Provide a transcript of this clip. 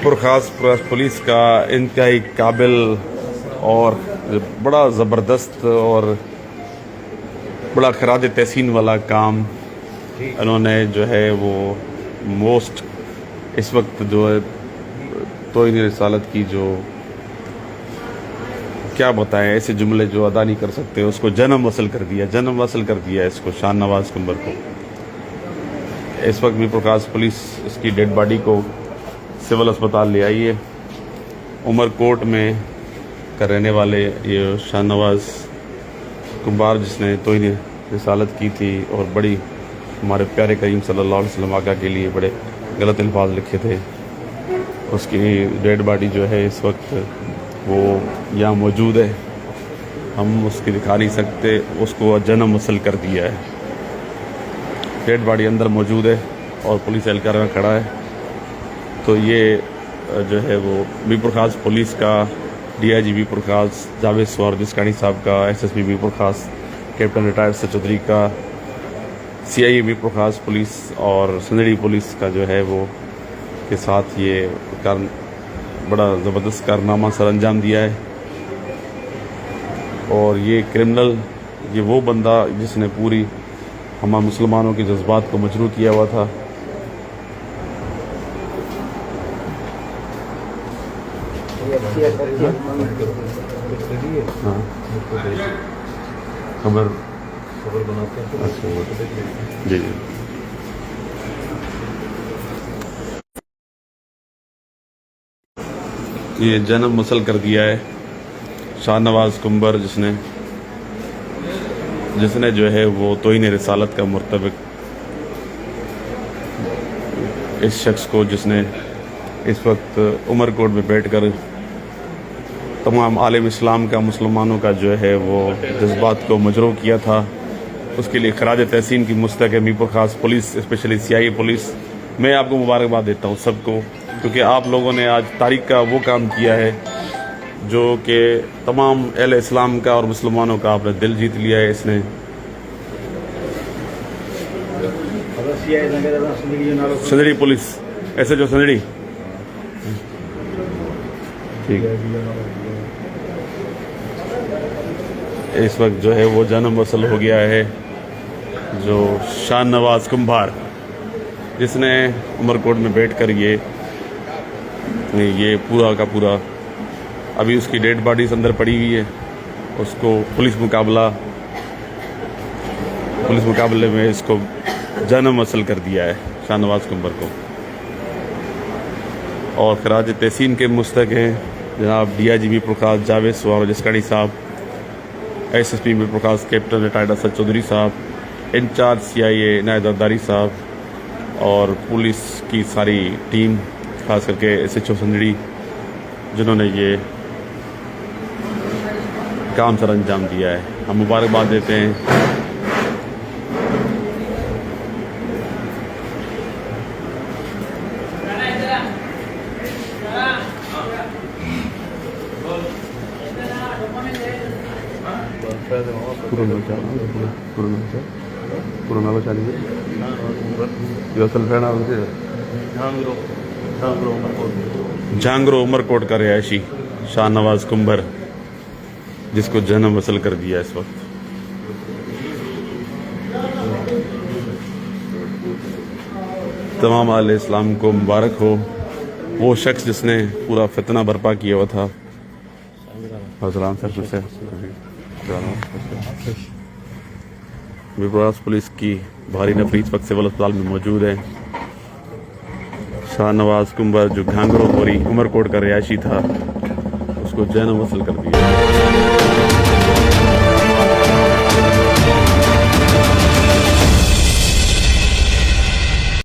मीरपुर ख़ास पुलिस का इंतहाई काबिल और बड़ा ज़बरदस्त और बड़ा खराज तहसीन वाला काम इन्होंने जो है वो मोस्ट इस वक्त जो है तोहीन रिसालत की जो क्या बताएं ऐसे जुमले जो अदा नहीं कर सकते, उसको जन्म वसल कर दिया इसको शाहनवाज कुंबर को। इस वक्त मीरपुर ख़ास पुलिस इसकी डेड बॉडी को सिविल अस्पताल ले आई है। उमरकोट में का रहने वाले ये शाहनवाज कुंबर जिसने तोहीन रिसालत की थी और बड़ी हमारे प्यारे करीम सल्लल्लाहु अलैहि वसल्लम आका के लिए बड़े गलत अल्फाज लिखे थे, उसकी डेड बॉडी जो है इस वक्त वो यहाँ मौजूद है। हम उसकी दिखा नहीं सकते, उसको जन्म वसल कर दिया है। डेड बॉडी अंदर मौजूद है और पुलिस एहलकार में खड़ा है। तो ये जो है वो मीरपुर ख़ास पुलिस का DIG मीरपुर ख़ास जावेद स्वार जिसकानी साहब का, SSP मीरपुर ख़ास कैप्टन रिटायर्ड सर चौधरी का, CIA मीरपुर ख़ास पुलिस और संदड़ी पुलिस का जो है वो के साथ ये बड़ा ज़बरदस्त कारनामा सर अंजाम दिया है। और ये क्रिमिनल, ये वो बंदा जिसने पूरी हमारे मुसलमानों के जज्बात को मजरूह किया हुआ था। हाँ खबर बनाते हैं। जी जी ये जन्म मुसल कर दिया है शाहनवाज कुंबर जिसने जो है वो तोहीन रिसालत का मुर्तकब इस शख्स को, जिसने इस वक्त उमरकोट में बैठकर तमाम आलम इस्लाम का, मुसलमानों का जो है वो जज्बात को मजरूह किया था, उसके लिए खराज तहसीन की मुस्तक है मीरपुर ख़ास पुलिस, स्पेशली CIA पुलिस। मैं आपको मुबारकबाद देता हूँ सबको, क्योंकि आप लोगों ने आज तारीख का वो काम किया है जो कि तमाम अहले इस्लाम का और मुसलमानों का आपने दिल जीत लिया है। इसने संदड़ी पुलिस SHO संदड़ी, ठीक है, इस वक्त जो है वो जन्म वसल हो गया है जो शाहनवाज कुंबर जिसने उमरकोट में बैठकर ये पूरा का पूरा, अभी उसकी डेड बॉडी अंदर पड़ी हुई है, उसको पुलिस मुकाबले में इसको जन्म वसल कर दिया है शाहनवाज कुंबर को। और खराज तहसीन के मुस्तक हैं जनाब DIG मीरपुर ख़ास जावेद स्वार जिसकानी साहब, SSP मीरपुर ख़ास कैप्टन रिटायर्ड सर चौधरी साहब, इंचार्ज CIA नायब दरदारी साहब और पुलिस की सारी टीम, खास करके SHO संदड़ी जिन्होंने ये काम सर अंजाम दिया है। हम मुबारकबाद देते हैं। झांगरो उमरकोट का रिहायशी शाहनवाज कुंबर जिसको जन्म वसल कर दिया इस वक्त। तमाम आले इस्लाम को मुबारक हो। वो शख्स जिसने पूरा फितना बर्पा किया हुआ था। मीरपुर पुलिस की भारी नफरी इस वक्त सिविल अस्पताल में मौजूद है। शाहनवाज कुंबर जो घांगरो बोरी उमरकोट का रिहायशी था, उसको जन्म वसल कर दिया।